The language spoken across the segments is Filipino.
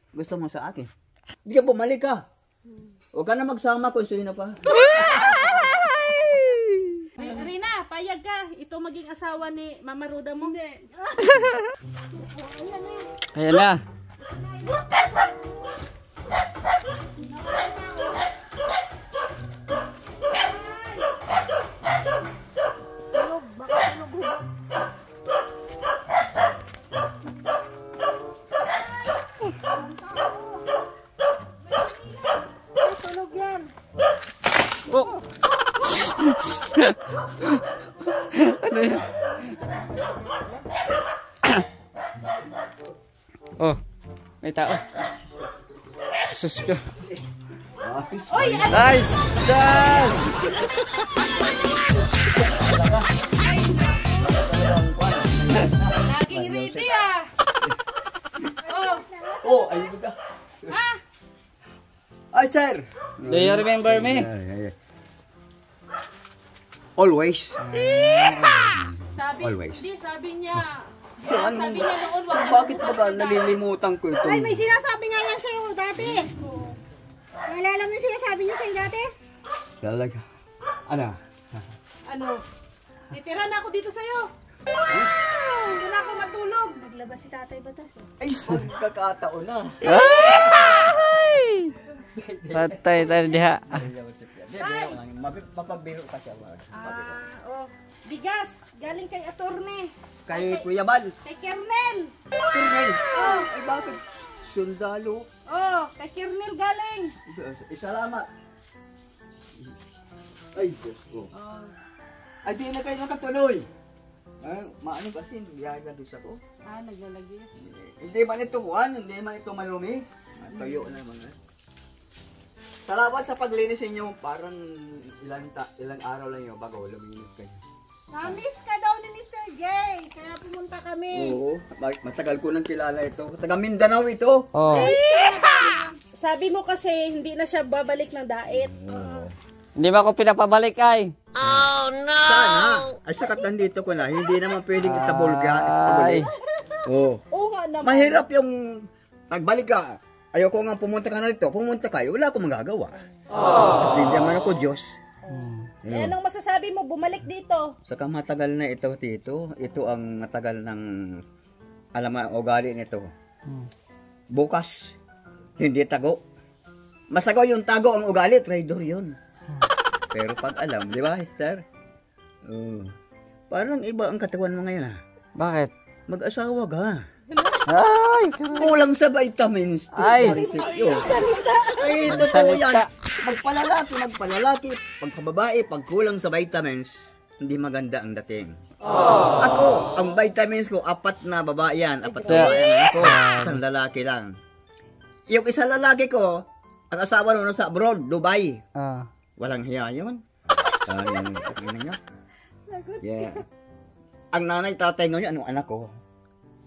gusto mo sa akin. Hindi ka bumalik ka. Huwag ka na magsama kung sino pa. Ay, Rina, payag ka. Ito maging asawa ni Mama Ruda mo. Ayan na. Tulog yan. Oh. Ano yan? Oh, may tao. Sus ka. Oy, Nice! Sas! laging ready ah. Oh, Oh, ayun ka. ah. Ay, sir. Do you remember me? Always. Sabi, Always. hindi, sabi niya. Sabi niya noon, wag ka Bakit ba nalilimutan ko ito? Ay, may sinasabi nga yan sa'yo dati. Naalala mo yung sinasabi niya sa'yo dati? Talaga. Ano? Ano? Titira na ako dito sa'yo. Hindi na ako matulog. Naglabas si Tatay Batas eh. Ay, pagkakataon na. Ay! Patay tayo diha. Mapagbiro ka siya. Oh. Bigas, galing kay attorney. Kay Kuya Bal. Kay Kernel. Kernel. Oh. Ay, bakit? Sundalo. Oh, kay Kernel galing. Salamat. Ay, Diyos ko. Oh. Ay, di na kayo nakatuloy. Ay, maano kasi, biyahe ka doon ako. Ah, naglalagay. Hindi man ito kuhan, hindi man ito malumi. Tayo na mga. Salamat sa paglinis inyo. Parang ilang araw lang yun bago luminis kayo. Na-miss ka daw ni Mr. J. Kaya pumunta kami. Oo, matagal ko nang kilala ito. Taga Mindanao ito. Oh. Sabi mo kasi hindi na siya babalik ng dait. Hindi ba ako pinapabalik ay? Sana, ay sakat nandito ko na, hindi naman pwedeng itabulga. Ay. Oo. Oo nga naman. Mahirap yung pagbalik ka. Ayoko nga pumunta ka na rito. Pumunta kayo, wala akong magagawa. Kasi hindi naman ako Diyos. Eh, anong masasabi mo? Bumalik dito. Saka matagal na ito, Tito. Ito ang matagal ng alam mo, ugali nito. Bukas, hindi tago. Masagaw yung tago ang ugali, traitor yun. Pero pag alam, di ba, sir? Parang iba ang katawan mo ngayon, ha? Bakit? Mag-asawa ka. Ay! Kulang sa vitamins. Ay! Ay, totoo yan. Magpalalaki. Pagkababae, pag kulang sa vitamins, hindi maganda ang dating. Ako, ang vitamins ko, 4 na babae yan. 4 na babae yan. Ako, isang lalaki lang. Yung isang lalaki ko, ang asawa nung sa abroad, Dubai. Walang hiya yun. Yung niya. Yeah. Ang nanay, tatay ngayon, anong anak ko?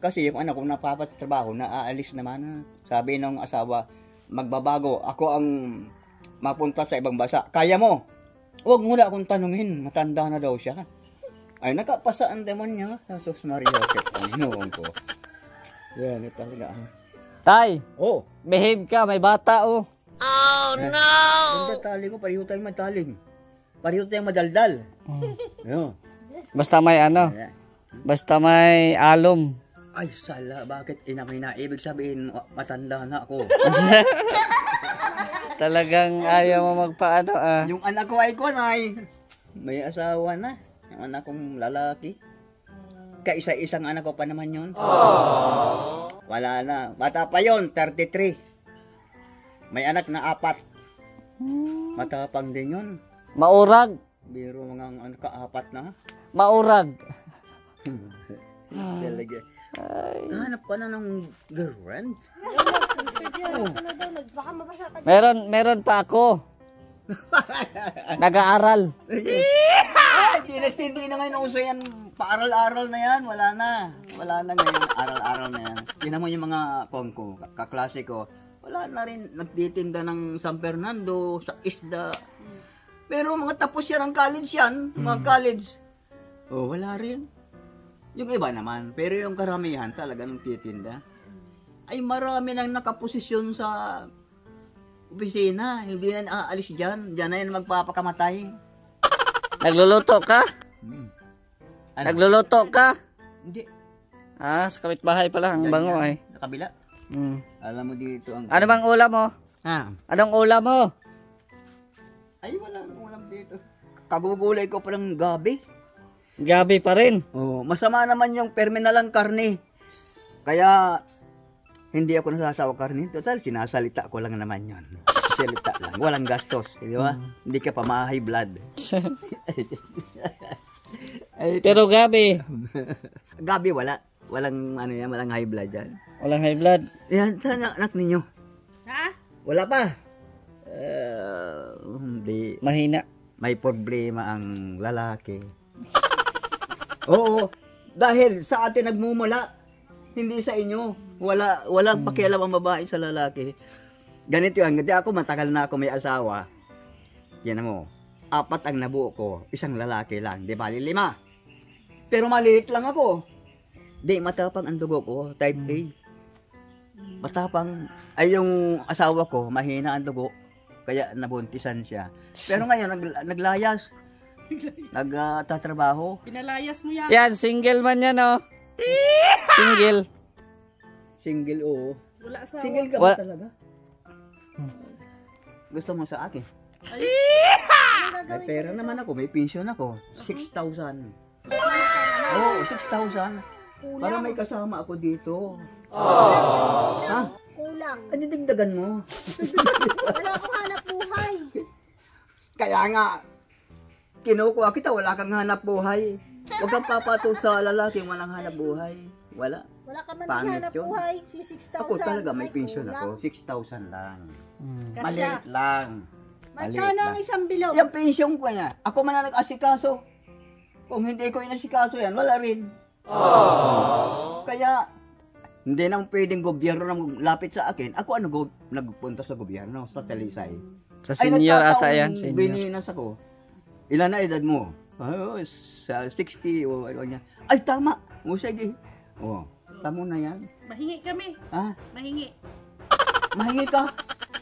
Kasi yung anak ko napapat sa trabaho, naaalis naman. Sabi ng asawa, magbabago. Ako ang mapunta sa ibang bansa. Kaya mo? Huwag mo na akong tanungin. Matanda na daw siya. Ay, nakapasa ang demon niya. Jesus Maria, Panginoon ko. Yan, ito talaga. Tay! Oh! Behave ka, may bata oh. Oh, no! Yung tali ko, pariho tayong mataling. Pariho tayong madaldal. Yo. Basta may ano. Basta may alom. Ay, sala, bakit inamay na? Ibig sabihin, matanda na ako. Talagang ayaw mo magpaano ah. Yung anak ko ay kunay. May asawa na. Yung anak kong lalaki. Kaisa-isang anak ko pa naman yun. Wala na. Bata pa yun, 33. May anak na 4. Matapang din yun. Maurag. Biro mga anak ka 4 na. Maurag. Talaga. Hanap ka na ng girlfriend? Meron pa ako. Nag-aaral. Ay, hindi na ngayon uso yan. Paaral-aral na yan. Wala na ngayon. Aral-aral na yan. Tinan mo yung mga kongko, kaklase ko. Wala na rin. Nagtitinda ng San Fernando, sa isda. Pero mga tapos yan ang college yan. Mga college. Wala rin. Yung iba naman. Pero yung karamihan talaga nang titinda. ay marami nang nakaposisyon sa opisina. Hindi na aalis dyan. Dyan na yan magpapakamatay. Nagluluto ka? Ano? Nagluluto ka? Hindi. Ah, sa kapitbahay pala. Ang Yan, bango yan. ay. Sa kabila. Alam mo dito ang... Ano bang ulam mo? Anong ulam mo? Ay, walang ulam dito. Kagugulay ko palang gabi. Gabi pa rin. Oh, masama naman yung perminalang karne. Kaya, hindi ako nasasawa karne. Total, sinasalita ko lang naman yun. Salita lang. Walang gastos. Di ba? Hindi ka pa ma-high blood. Pero gabi. Gabi, wala. Walang, ano yan, walang high blood yan. Walang high blood. Yan, saan ang anak ninyo? Ha? Wala pa. Hindi. Mahina. May problema ang lalaki. Oo. Dahil sa atin nagmumula. Hindi sa inyo. Walang pakialam ang babae sa lalaki. Ganito yan. Kasi ako matagal na ako may asawa. Yan mo. 4 ang nabuo ko. 1 lalaki lang. Di bali 5. Pero maliit lang ako. Di, matapang ang dugo ko. Type A. Matapang. Ay yung asawa ko, mahina ang dugo. Kaya nabuntisan siya. Pero ngayon, naglayas. Nagtatrabaho. Pinalayas mo yan. Yan, single man yan, oh. Single. Single, oo. Wala sa... Single ka ba talaga? Gusto mo sa akin? May pera naman ako, may pension ako. 6,000. Oo, 6,000. Para may kasama ako dito. Ha? Kulang. Ano digdagan mo? Wala akong hanap buhay. Kaya nga, kinukuha kita, wala kang hanap buhay. Huwag kang papatol sa lalaking walang hanap buhay. Wala. Wala ka man Pangit hanap yun. buhay. Si 6,000. Ako talaga may Ay, pension kulang. ako. 6,000 lang. Kasya. Maliit lang. Maliit Magkano ang lang. isang bilog? Yung pension ko niya, ako man ang nag-asikaso. Kung hindi ko inasikaso yan, wala rin. Kaya, hindi nang pwedeng gobyerno na lapit sa akin. Ako nagpunta sa gobyerno, sa Talisay. Sa senior asa nagkataong yan, senior. bininas ako. Ilan na edad mo? Sa 60 o ano niya. Ay, tama. O sige. O, tamo na yan. Mahingi kami. Ha? Mahingi. Mahingi ka?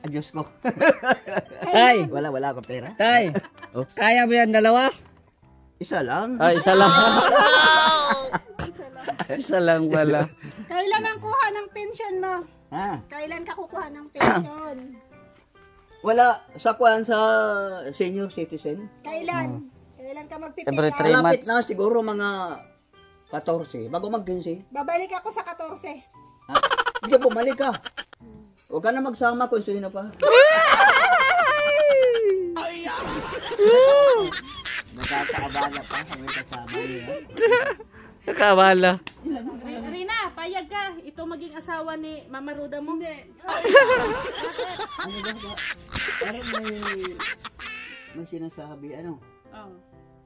Adios ko. Tay, wala akong pera. tay. Oh. Kaya mo yan dalawa? Isa lang. Ah, isa lang. Isa lang pala. Kailan ang kuha ng pension mo? Ha? Kailan ka kukuha ng pension? Wala. Sa kuwan sa senior citizen. Kailan? Kailan ka Every magpipick 3 up? Malapit months. na siguro mga 14. Bago mag-15. Babalik ako sa 14. Ha? Hindi, bumalik ka. Huwag ka na magsama kung sino pa. Nakakaabala pa kung may kasama niya. Nakabala. Rina, payag ka. Ito maging asawa ni Mama Ruda mo. Hindi. Ano ba? Parang may sinasabi, ano? Oh.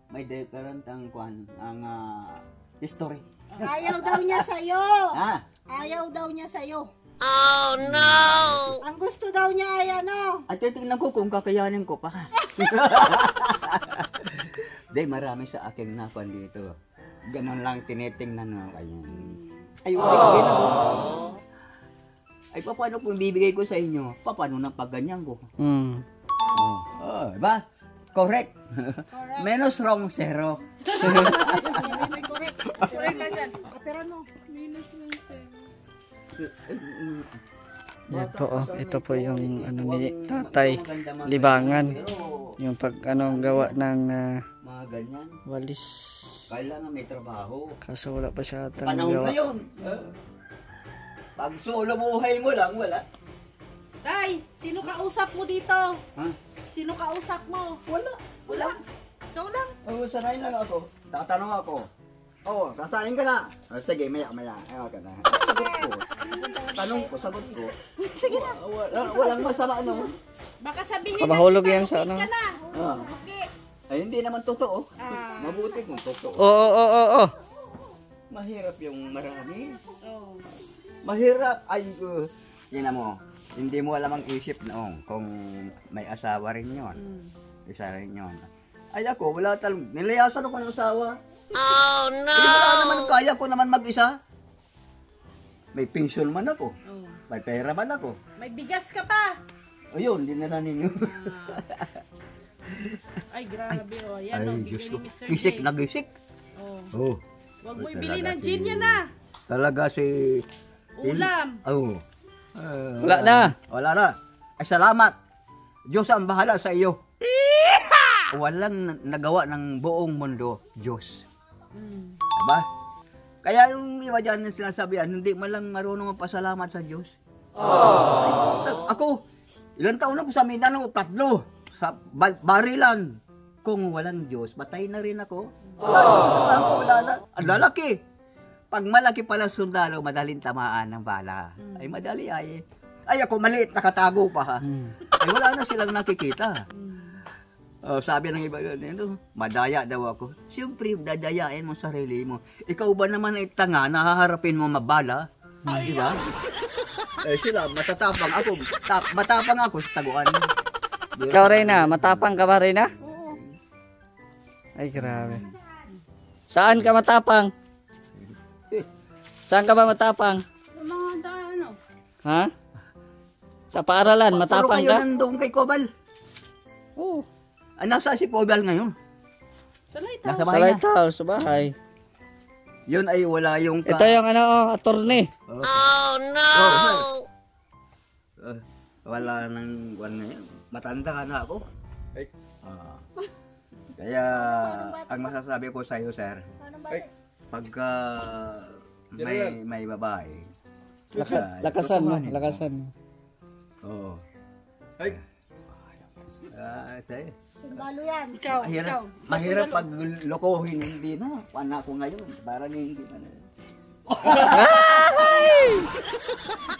May different ang kwan, ang history. Ayaw daw niya sa'yo. Ha? Ayaw daw niya sa'yo. Oh no! Ang gusto daw niya ay ano? At titignan ko kung kakayanin ko pa. Day, marami sa aking napan dito. Ganon lang tinitingnan mo kayo. Ay, sabihin ako. Ay, paano kung bibigay ko sa inyo? Paano nang pagganyan ko? Diba? Correct. Menos wrong, zero. Correct. Correct ka dyan. Pero ano? Minus lang sa'yo. Yan po, oh. Ito po yung ano ni Tatay Libangan. Yung pag ano gawa ng Mga ganyan. walis. Kailangan may trabaho. Kaso wala pa siya atang Panahon gawa. ngayon. Pag solo buhay mo lang, wala. Tay, sino kausap mo dito? Ha? Sino kausap mo? Wala. Wala. Ikaw lang. Sanayin lang ako. Tatanong ako. Sasayin ka na. Sige, maya. Ayaw ka na. Sagot ko. Tanong ko, sagot ko. Sige na. Walang masama, no? Baka sabihin Pabahulog na yan sa ano. ka na. Ah. Okay. Ay, hindi naman totoo. Ah. Mabuti kung totoo. Oo. Mahirap yung marami. Oh. Mahirap. Ay, yun mo. Hindi mo alam ang isip noong kung may asawa rin yon. Isa rin yon. Ay ako, wala talagang. Nilayasan ako ng asawa. Oh no! Hindi mo naman kaya ko naman mag-isa. May pension man ako. Oh. May pera man ako. May bigas ka pa. O yun, dinala ninyo. Ay, grabe oh. Yan Ay, oh, Diyos bigay ko. ni Mr. Gisik J. na gisik. Oh. Oh. Huwag mo Ay, ibili talaga ng gin yan ah. Talaga si... Ulam. Oh. Wala na. Wala na. Ay, salamat. Diyos ang bahala sa iyo. Walang nagawa ng buong mundo, Diyos. Mm. Diba? Kaya yung iba dyan na sinasabihan, hindi man lang marunong magpasalamat sa Diyos. Ako, ilang taon ako sa Mindanao, 3. Sa barilan. Kung walang Diyos, patay na rin ako. Wala na. Ang lalaki. Pag malaki pala sundalo, madaling tamaan ng bala. Ay, madali ay. Ay, ako maliit, nakatago pa ha. Ay, wala na silang nakikita. Sabi ng iba, madaya daw ako. Siyempre, dadayain mo sarili mo. Ikaw ba naman ay tanga, nahaharapin mo mabala? Di ba? Eh sila, matatapang ako. Matapang ako sa taguan. Ikaw, Reyna, matapang ka ba, Reyna? Oo. Ay, grabe. Saan ka matapang? Saan ka ba matapang? Yung mga ano? Ha? Sa paaralan, matapang Puro kayo ka? nandun kay Cobal. Oo. Nasa si Cobal ngayon? Sa lighthouse. Nasa Sa bahay niya. lighthouse, sa bahay. Yun ay wala yung... Ito yung ano, attorney. Oh no! Wala nang buwan ngayon. Matanda na ako. Ay. Kaya, ang masasabi ko sa iyo, sir, Paano ba? pagka may babae, Lakasan mo, tutuhanin lakasan mo. Oo. Ay. Sa'yo. Sundalo yan. Ikaw, Mahirap, ikaw. mahirap pag lokohin, hindi na. Pana ko ngayon, parang hindi na.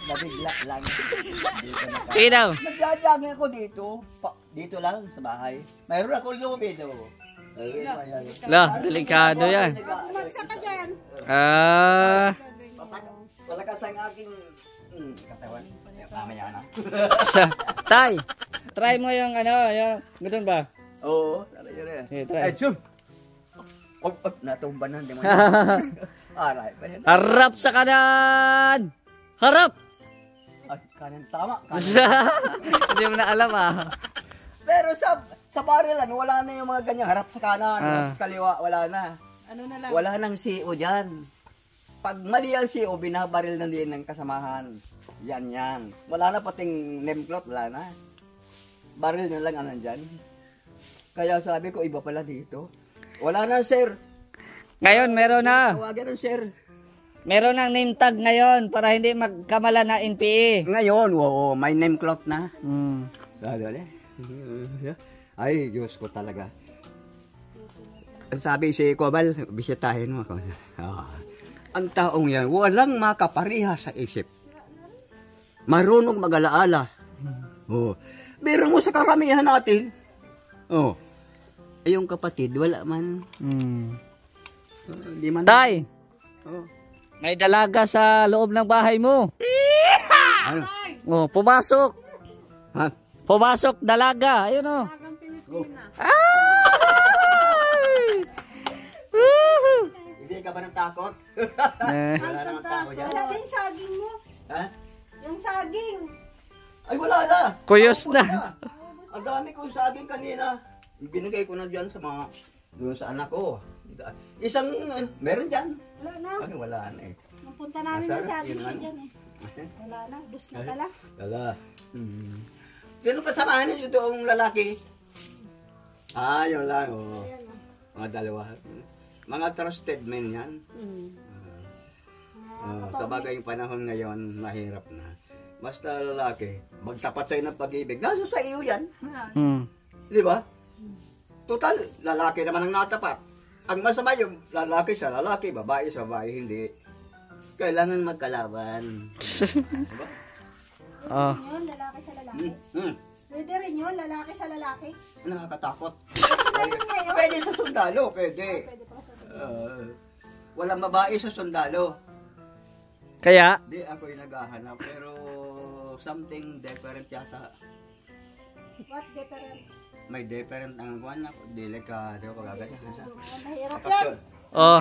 Nabigla lang. Dito na Sige daw. Nagdadagin ako dito. Dito lang sa bahay. Mayroon ako lumido. La, delikado yan. Bumagsak ka dyan. Ah, Palakas ang aking katawan. Mamaya na. Tay, try mo yung ano, yung, ganun ba? Oo, talaga rin. Sige, try. Ay, chum! Natumba na, hindi mo na. Aray, pa yan. Harap sa kanan! Harap! Ay, kanan tama. Hindi mo na alam ah. Pero sa barilan, wala na yung mga ganyang harap sa kanan, harap sa kaliwa, wala na. Ano na lang? Wala nang CO dyan. Pag mali ang CO, binabaril na din ng kasamahan. Yan. Wala na pating name plate, wala na. Baril na lang anan dyan. Kaya sabi ko, iba pala dito. Wala na, sir. Ngayon, meron na. Tawagan ng sir. Meron ng name tag ngayon para hindi magkamala na NPA. Ngayon, oo, may name cloth na. Hmm. Ay, Diyos ko talaga. Ang sabi si Cobal, bisitahin mo ako. Ang taong yan, walang makapariha sa isip. Marunong mag-alaala. Oh. Biro mo sa karamihan natin. Oh. Ay, yung kapatid, wala man. Hmm. Di man. Tay, Oh. may dalaga sa loob ng bahay mo. Ano? Oh, pumasok. Ha? Pumasok, dalaga. Ayun oh. Ay! Woohoo! Hindi ka ba natakot? Eh, Wala namang tao dyan. Wala din saging mo. Ha? Yung saging. Ay, wala na. kuyos na. Ang dami kong saging kanina. Binigay ko na dyan sa mga, doon sa anak ko. Isang, meron dyan. Wala na. Ay, wala na eh. Napunta namin Masarap, yung saging yun siya ano. dyan eh. Wala na. Bus na pala. Wala. Sino kasamahan niyo itong lalaki? Yun lang. Oh. Ayan o. Mga dalawa. Mga trusted men yan. Sa bagay yung panahon ngayon, mahirap na. Basta lalaki, magtapat sa'yo ng pag-ibig. Nasa sa iyo yan. Hmm. Di ba? Total, lalaki naman ang natapat. Ang masama yung lalaki sa lalaki, babae sa babae, hindi. Kailangan magkalaban. Diba? Oh. Yun, lalaki sa lalaki. Hmm. Pwede rin yun, lalaki sa lalaki. Nakakatakot. Pwede ngayon. Pwede sa sundalo, pwede. Pwede pa sa Walang babae sa sundalo. Kaya, Di ako yung naghahanap, pero something different yata. What different? May different ang kuwan ako. Delikado ko gaganyan. Mahirap yan. Kapag oh,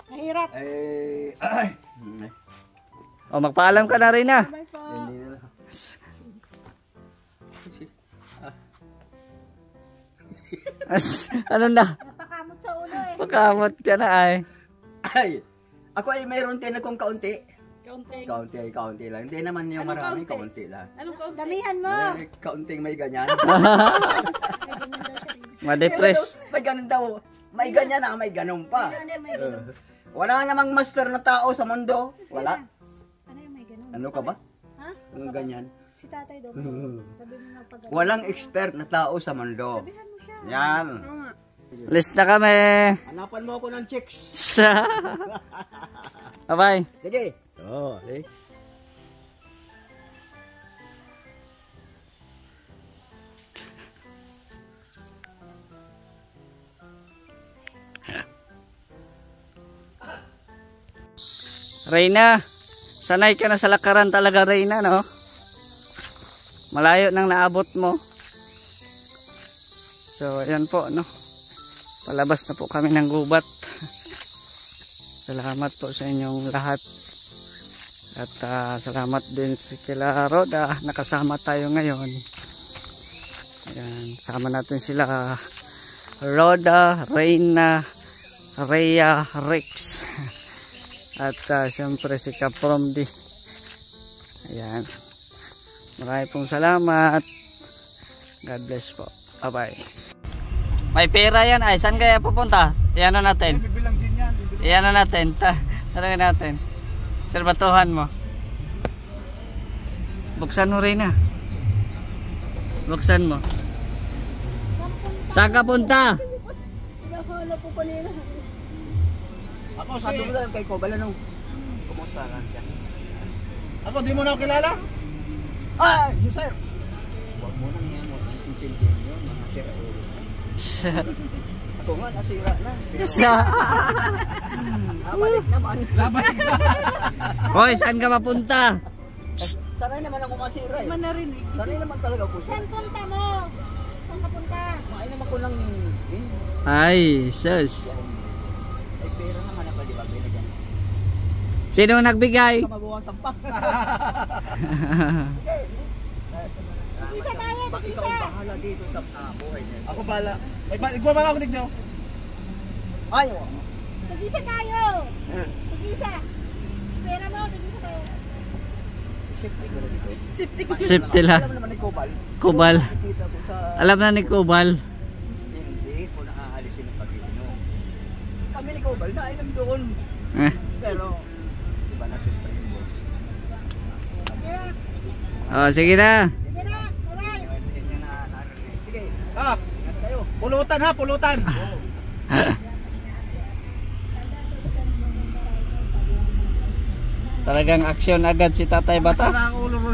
Mahirap. O, magpaalam ka na rin na. Bye po. Hindi na lang. Ano na? Napakamot sa ulo eh. Pagkamot ka na ay. Ay, ako ay mayroon din akong kaunti. Kaunting. Kaunti lang. Hindi naman yung Anong marami, kaunti? kaunti lang. Anong kaunti? Damihan mo. May kaunting may ganyan. Ma-depress. May ganun daw. May ganyan na, may ganun pa. Ano yung may ganun? Wala namang master na tao sa mundo. Wala. Ano yung may ganun? Ano ka ba? Ha? Ang ganyan. Si tatay daw. Sabi mo na pag Walang expert na tao sa mundo. Sabihan mo siya. Yan. List na kami. Hanapan mo ako ng chicks. Bye-bye. Sige. Oh, okay. Reyna, sanay ka na sa lakaran talaga, Reyna, no? Malayo nang naabot mo. So, ayan po, no? Palabas na po kami ng gubat. Salamat po sa inyong lahat. At salamat din sa kila Roda. Nakasama tayo ngayon. Ayan, sama natin sila Roda, Reyna, Rhea, Rex. At siyempre si Kapromdi. Ayan. Maraming pong salamat. God bless po. Bye-bye. May pera yan ay. Saan kaya pupunta? Iyan na natin. Iyan na natin. Tanongin natin. Serbatuhan mo. Buksan mo rin na. Buksan mo. Saan ka punta? Hinahanap ko kanina. Ako sabi mo lang kay Kobal, ano? Kumusta lang siya? Ako, di mo na ako kilala? Ah, si sir. Huwag mo nang yan. Huwag mong intindihin yun. Mga sira ulo. Ako nga, nasira na. Balik naman. Hoy, saan ka mapunta? Sanay naman ako masira eh. Man narinig. Sanay naman talaga ako sir. Saan punta mo? Saan ka punta? Maay naman ko ng... Ay, sus. Ay, pera naman ako, di ba? Binigyan. Sino nagbigay? Mabawasan pa. Isa tayo, Bakit isa. ikaw ang bahala dito sa buhay niya? Ako bala. Igmamala ako tignan. Ayaw. Tig-isa tayo. Tig-isa. Pera mo, tig-isa tayo. Safety ko na dito. Safety lang. Alam naman ni Kobal. Kubal. Nakikita ko sa... Alam na ni Kubal. Hindi ko naaalisin ng pag-iinom. Kami ni Kobal, nainom doon. Pero, iba na siyempre yung boss. Oh, sige na. Sige na, alright. Hindi niya na narinig. Sige, Ah, ingat kayo. pulutan ha, pulutan. Talagang aksyon agad si Tatay Batas. Sara ang ulo mo.